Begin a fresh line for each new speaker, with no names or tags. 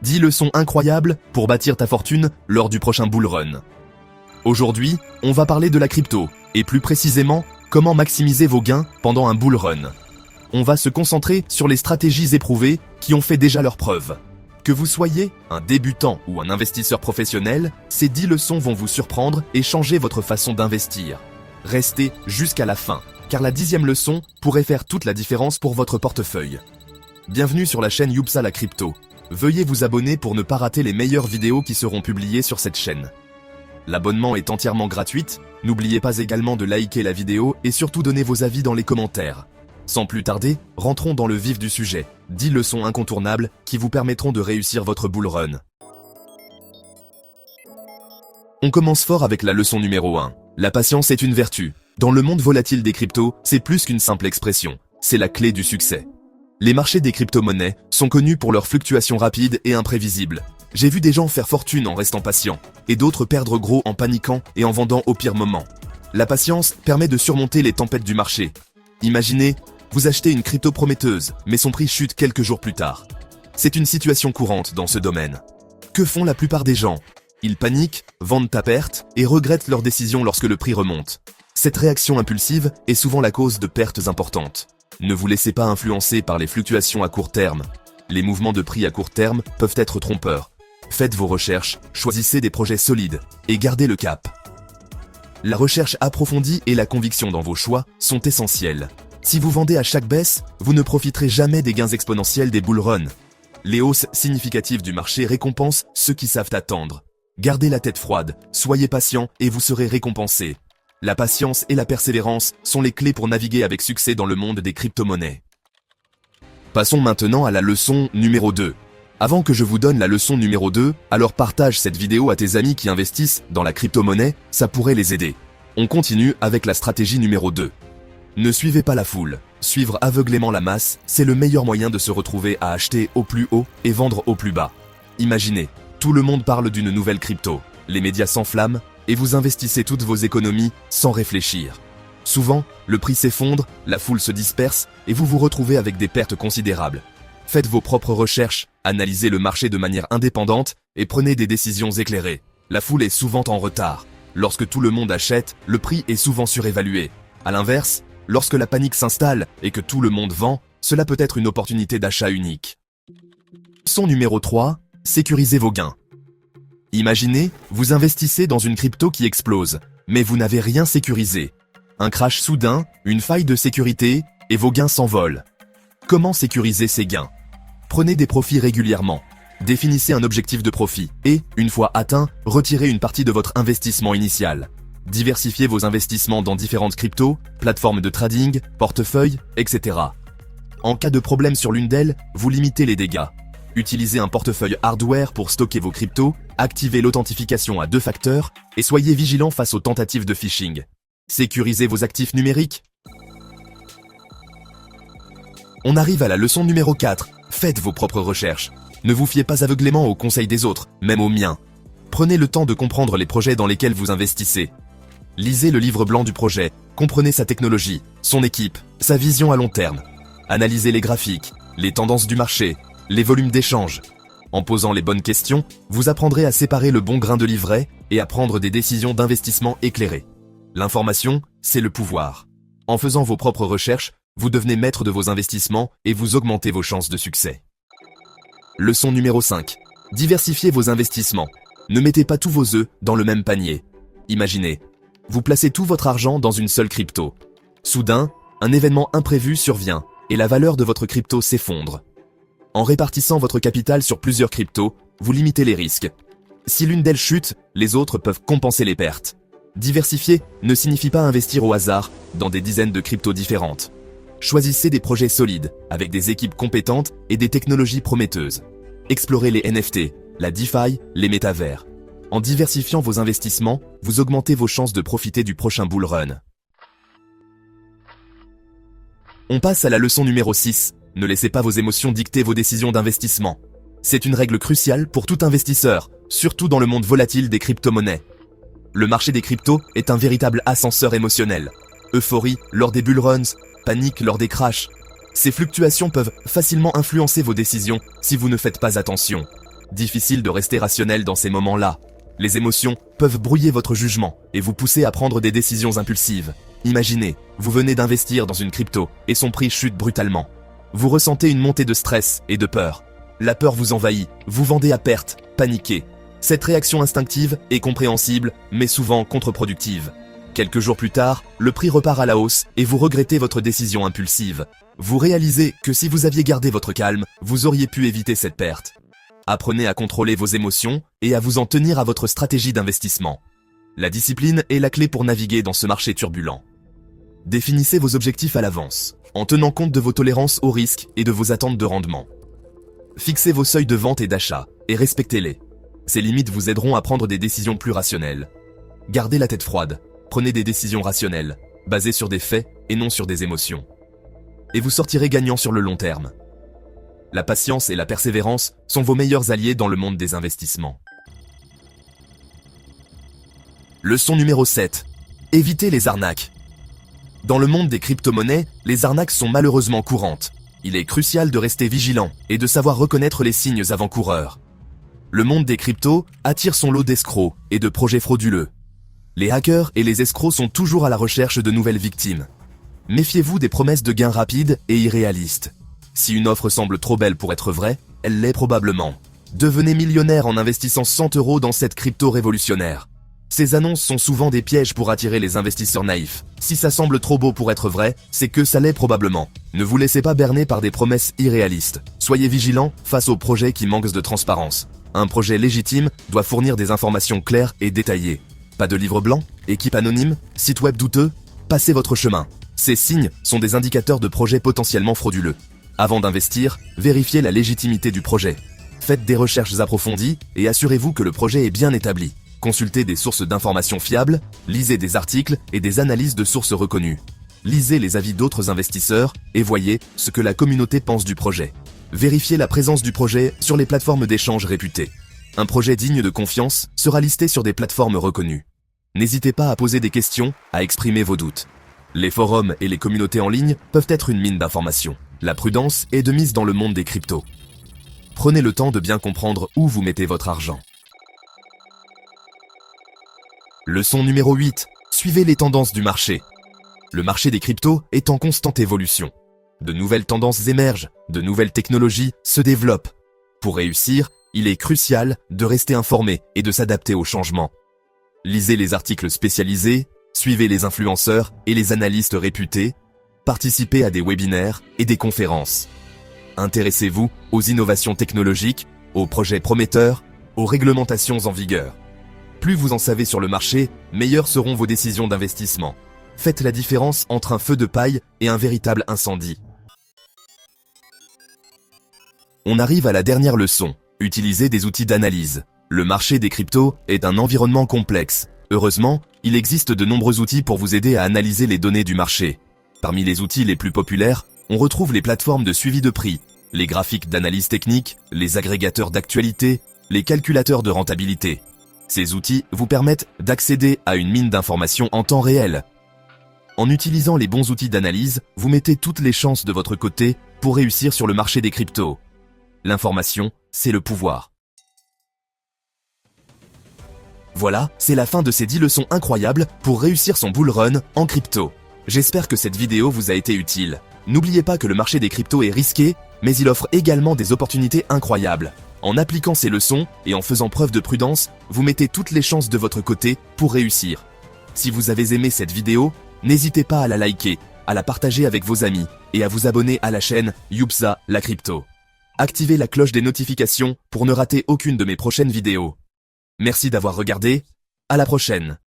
10 leçons incroyables pour bâtir ta fortune lors du prochain bull run. Aujourd'hui, on va parler de la crypto, et plus précisément, comment maximiser vos gains pendant un bull run. On va se concentrer sur les stratégies éprouvées qui ont fait déjà leurs preuves. Que vous soyez un débutant ou un investisseur professionnel, ces 10 leçons vont vous surprendre et changer votre façon d'investir. Restez jusqu'à la fin, car la 10e leçon pourrait faire toute la différence pour votre portefeuille. Bienvenue sur la chaîne Youpsa la crypto. Veuillez vous abonner pour ne pas rater les meilleures vidéos qui seront publiées sur cette chaîne. L'abonnement est entièrement gratuit, n'oubliez pas également de liker la vidéo et surtout donner vos avis dans les commentaires. Sans plus tarder, rentrons dans le vif du sujet, 10 leçons incontournables qui vous permettront de réussir votre bull run. On commence fort avec la leçon numéro 1. La patience est une vertu. Dans le monde volatile des cryptos, c'est plus qu'une simple expression, c'est la clé du succès. Les marchés des crypto-monnaies sont connus pour leurs fluctuations rapides et imprévisibles. J'ai vu des gens faire fortune en restant patients, et d'autres perdre gros en paniquant et en vendant au pire moment. La patience permet de surmonter les tempêtes du marché. Imaginez, vous achetez une crypto prometteuse, mais son prix chute quelques jours plus tard. C'est une situation courante dans ce domaine. Que font la plupart des gens? Ils paniquent, vendent à perte et regrettent leur décision lorsque le prix remonte. Cette réaction impulsive est souvent la cause de pertes importantes. Ne vous laissez pas influencer par les fluctuations à court terme. Les mouvements de prix à court terme peuvent être trompeurs. Faites vos recherches, choisissez des projets solides et gardez le cap. La recherche approfondie et la conviction dans vos choix sont essentielles. Si vous vendez à chaque baisse, vous ne profiterez jamais des gains exponentiels des bull runs. Les hausses significatives du marché récompensent ceux qui savent attendre. Gardez la tête froide, soyez patient et vous serez récompensé. La patience et la persévérance sont les clés pour naviguer avec succès dans le monde des crypto-monnaies. Passons maintenant à la leçon numéro 2. Avant que je vous donne la leçon numéro 2, alors partage cette vidéo à tes amis qui investissent dans la crypto-monnaie, ça pourrait les aider. On continue avec la stratégie numéro 2. Ne suivez pas la foule. Suivre aveuglément la masse, c'est le meilleur moyen de se retrouver à acheter au plus haut et vendre au plus bas. Imaginez, tout le monde parle d'une nouvelle crypto, les médias s'enflamment, et vous investissez toutes vos économies sans réfléchir. Souvent, le prix s'effondre, la foule se disperse et vous vous retrouvez avec des pertes considérables. Faites vos propres recherches, analysez le marché de manière indépendante et prenez des décisions éclairées. La foule est souvent en retard. Lorsque tout le monde achète, le prix est souvent surévalué. À l'inverse, lorsque la panique s'installe et que tout le monde vend, cela peut être une opportunité d'achat unique. Leçon numéro 3, sécurisez vos gains. Imaginez, vous investissez dans une crypto qui explose, mais vous n'avez rien sécurisé. Un crash soudain, une faille de sécurité, et vos gains s'envolent. Comment sécuriser ces gains? Prenez des profits régulièrement. Définissez un objectif de profit et, une fois atteint, retirez une partie de votre investissement initial. Diversifiez vos investissements dans différentes cryptos, plateformes de trading, portefeuilles, etc. En cas de problème sur l'une d'elles, vous limitez les dégâts. Utilisez un portefeuille hardware pour stocker vos cryptos, activez l'authentification à 2 facteurs et soyez vigilant face aux tentatives de phishing. Sécurisez vos actifs numériques. On arrive à la leçon numéro 4. Faites vos propres recherches. Ne vous fiez pas aveuglément aux conseils des autres, même aux miens. Prenez le temps de comprendre les projets dans lesquels vous investissez. Lisez le livre blanc du projet, comprenez sa technologie, son équipe, sa vision à long terme. Analysez les graphiques, les tendances du marché, les volumes d'échange. En posant les bonnes questions, vous apprendrez à séparer le bon grain de l'ivraie et à prendre des décisions d'investissement éclairées. L'information, c'est le pouvoir. En faisant vos propres recherches, vous devenez maître de vos investissements et vous augmentez vos chances de succès. Leçon numéro 5. Diversifiez vos investissements. Ne mettez pas tous vos œufs dans le même panier. Imaginez, vous placez tout votre argent dans une seule crypto. Soudain, un événement imprévu survient et la valeur de votre crypto s'effondre. En répartissant votre capital sur plusieurs cryptos, vous limitez les risques. Si l'une d'elles chute, les autres peuvent compenser les pertes. Diversifier ne signifie pas investir au hasard dans des dizaines de cryptos différentes. Choisissez des projets solides, avec des équipes compétentes et des technologies prometteuses. Explorez les NFT, la DeFi, les métavers. En diversifiant vos investissements, vous augmentez vos chances de profiter du prochain bull run. On passe à la leçon numéro 6. Ne laissez pas vos émotions dicter vos décisions d'investissement. C'est une règle cruciale pour tout investisseur, surtout dans le monde volatile des crypto-monnaies. Le marché des cryptos est un véritable ascenseur émotionnel. Euphorie lors des bull runs, panique lors des crashs. Ces fluctuations peuvent facilement influencer vos décisions si vous ne faites pas attention. difficile de rester rationnel dans ces moments-là. Les émotions peuvent brouiller votre jugement et vous pousser à prendre des décisions impulsives. Imaginez, vous venez d'investir dans une crypto et son prix chute brutalement. Vous ressentez une montée de stress et de peur. La peur vous envahit, vous vendez à perte, paniquez. Cette réaction instinctive est compréhensible, mais souvent contre-productive. Quelques jours plus tard, le prix repart à la hausse et vous regrettez votre décision impulsive. Vous réalisez que si vous aviez gardé votre calme, vous auriez pu éviter cette perte. Apprenez à contrôler vos émotions et à vous en tenir à votre stratégie d'investissement. La discipline est la clé pour naviguer dans ce marché turbulent. Définissez vos objectifs à l'avance, en tenant compte de vos tolérances aux risques et de vos attentes de rendement. Fixez vos seuils de vente et d'achat, et respectez-les. Ces limites vous aideront à prendre des décisions plus rationnelles. Gardez la tête froide, prenez des décisions rationnelles, basées sur des faits et non sur des émotions. Et vous sortirez gagnant sur le long terme. La patience et la persévérance sont vos meilleurs alliés dans le monde des investissements. Leçon numéro 7. Évitez les arnaques. Dans le monde des crypto-monnaies, les arnaques sont malheureusement courantes. Il est crucial de rester vigilant et de savoir reconnaître les signes avant-coureurs. Le monde des cryptos attire son lot d'escrocs et de projets frauduleux. Les hackers et les escrocs sont toujours à la recherche de nouvelles victimes. Méfiez-vous des promesses de gains rapides et irréalistes. Si une offre semble trop belle pour être vraie, elle l'est probablement. Devenez millionnaire en investissant 100 € dans cette crypto révolutionnaire. Ces annonces sont souvent des pièges pour attirer les investisseurs naïfs. Si ça semble trop beau pour être vrai, c'est que ça l'est probablement. Ne vous laissez pas berner par des promesses irréalistes. Soyez vigilants face aux projets qui manquent de transparence. Un projet légitime doit fournir des informations claires et détaillées. Pas de livre blanc, équipe anonyme, site web douteux, passez votre chemin. Ces signes sont des indicateurs de projets potentiellement frauduleux. Avant d'investir, vérifiez la légitimité du projet. Faites des recherches approfondies et assurez-vous que le projet est bien établi. Consultez des sources d'informations fiables, lisez des articles et des analyses de sources reconnues. Lisez les avis d'autres investisseurs et voyez ce que la communauté pense du projet. Vérifiez la présence du projet sur les plateformes d'échange réputées. Un projet digne de confiance sera listé sur des plateformes reconnues. N'hésitez pas à poser des questions, à exprimer vos doutes. Les forums et les communautés en ligne peuvent être une mine d'informations. La prudence est de mise dans le monde des cryptos. Prenez le temps de bien comprendre où vous mettez votre argent. Leçon numéro 8. Suivez les tendances du marché. Le marché des cryptos est en constante évolution. De nouvelles tendances émergent, de nouvelles technologies se développent. Pour réussir, il est crucial de rester informé et de s'adapter aux changements. Lisez les articles spécialisés, suivez les influenceurs et les analystes réputés, participez à des webinaires et des conférences. Intéressez-vous aux innovations technologiques, aux projets prometteurs, aux réglementations en vigueur. Plus vous en savez sur le marché, meilleures seront vos décisions d'investissement. Faites la différence entre un feu de paille et un véritable incendie. On arrive à la dernière leçon. Utilisez des outils d'analyse. Le marché des cryptos est un environnement complexe. Heureusement, il existe de nombreux outils pour vous aider à analyser les données du marché. Parmi les outils les plus populaires, on retrouve les plateformes de suivi de prix, les graphiques d'analyse technique, les agrégateurs d'actualité, les calculateurs de rentabilité. Ces outils vous permettent d'accéder à une mine d'informations en temps réel. En utilisant les bons outils d'analyse, vous mettez toutes les chances de votre côté pour réussir sur le marché des cryptos. L'information, c'est le pouvoir. Voilà, c'est la fin de ces 10 leçons incroyables pour réussir son bull run en crypto. J'espère que cette vidéo vous a été utile. N'oubliez pas que le marché des cryptos est risqué, mais il offre également des opportunités incroyables. En appliquant ces leçons et en faisant preuve de prudence, vous mettez toutes les chances de votre côté pour réussir. Si vous avez aimé cette vidéo, n'hésitez pas à la liker, à la partager avec vos amis et à vous abonner à la chaîne Youpza la crypto. Activez la cloche des notifications pour ne rater aucune de mes prochaines vidéos. Merci d'avoir regardé, à la prochaine.